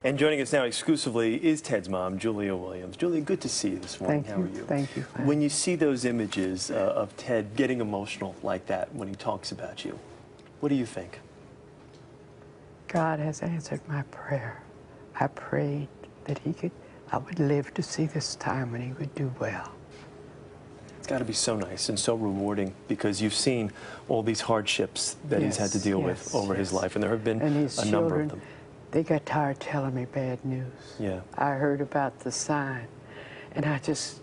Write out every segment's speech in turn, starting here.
And joining us now exclusively is Ted's mom, Julia Williams. Julia, good to see you this morning. Thank How you. are you? Thank you. When you see those images of Ted getting emotional like that when he talks about you, what do you think? God has answered my prayer. I prayed that I would live to see this time when he would do well. It's got to be so nice and so rewarding because you've seen all these hardships that he's had to deal with over his life, and there have been a number of them. They got tired telling me bad news. Yeah. I heard about the sign, and at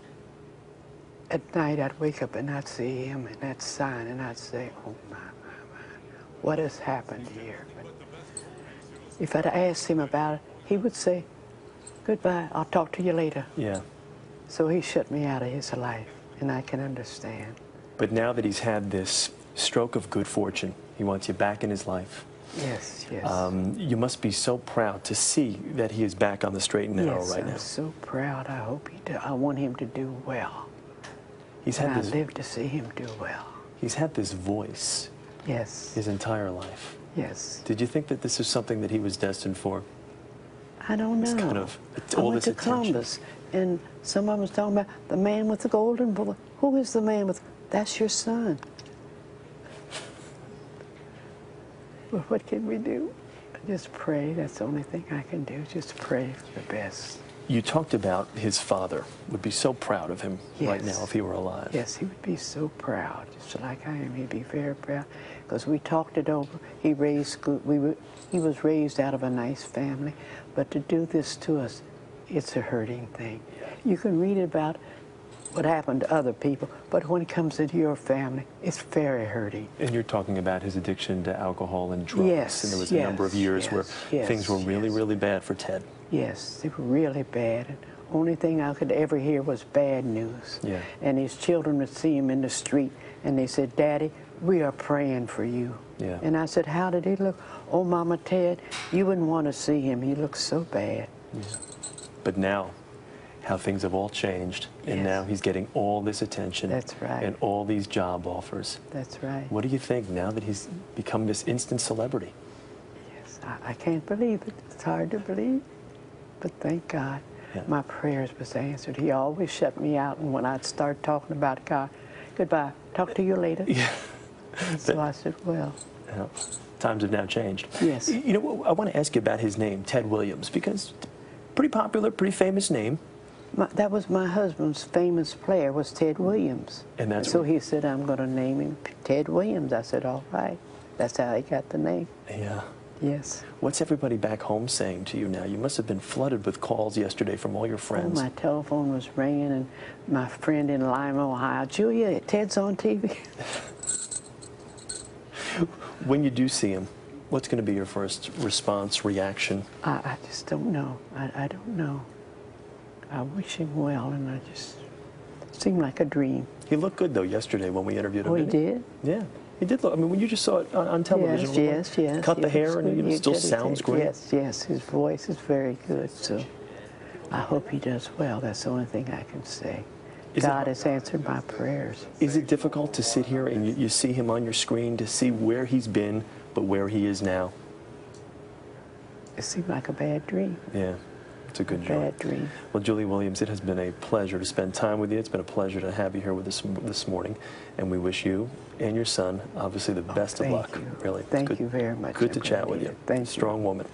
night I'd wake up and I'd see him and that sign, and I'd say, oh my, what has happened here? But if I'd asked him about it, he would say, goodbye, I'll talk to you later. Yeah. So he shut me out of his life, and I can understand. But now that he's had this stroke of good fortune, he wants you back in his life. Yes, yes. You must be so proud to see that he is back on the straight and narrow right now. Yes, I'm so proud. I hope he does. I want him to do well. I live to see him do well. He's had this voice. Yes. His entire life. Yes. Did you think that this is something that he was destined for? I don't know. It's kind of all this attention. Columbus, and someone was talking about the man with the golden bullet. Who is the man with? That's your son. But what can we do? Just pray. That's the only thing I can do. Just pray for the best. You talked about his father would be so proud of him right now if he were alive. Yes, he would be so proud, just like I am. He'd be very proud because we talked it over. He was raised out of a nice family, but to do this to us, it's a hurting thing. You can read about what happened to other people, but when it comes into your family, it's very hurting. And you're talking about his addiction to alcohol and drugs. Yes, and there was a number of years where things were really, really bad for Ted. Yes, they were really bad. And only thing I could ever hear was bad news. Yeah. And his children would see him in the street, and they said, Daddy, we are praying for you. Yeah. And I said, how did he look? Oh, Mama Ted, you wouldn't want to see him. He looks so bad. Yeah. But now, how things have all changed, and now he's getting all this attention. That's right. And all these job offers. That's right. What do you think now that he's become this instant celebrity? Yes, I can't believe it. It's hard to believe, but thank God. My prayers was answered. He always shut me out, and when I'd start talking about God, goodbye, talk to you later. Yeah. So I said, well. Times have now changed. Yes. You know, I want to ask you about his name, Ted Williams, because pretty popular, pretty famous name. That was my husband's famous player, was Ted Williams. And that's so he said, I'm going to name him Ted Williams. I said, all right. That's how he got the name. Yeah. Yes. What's everybody back home saying to you now? You must have been flooded with calls yesterday from all your friends. Oh, my telephone was ringing, and my friend in Lima, Ohio, Julia, Ted's on TV. When you do see him, what's going to be your first response, reaction? I just don't know. I don't know. I wish him well, and it seemed like a dream. He looked good, though, yesterday when we interviewed him. Oh, he did? Yeah. He did look, I mean, when you just saw it on television. Yes. Cut the hair, and it still sounds great. Yes, his voice is very good, so I hope he does well. That's the only thing I can say. God has answered my prayers. Is it difficult to sit here and you see him on your screen, to see where he's been, but where he is now? It seemed like a bad dream. Yeah. It's a good job. Bad dream. Well, Julia Williams, it has been a pleasure to spend time with you. It's been a pleasure to have you here with us this morning, and we wish you and your son, obviously, the best of luck. You. Really. Thank you very much. Good to chat with you. Thank you. Strong woman.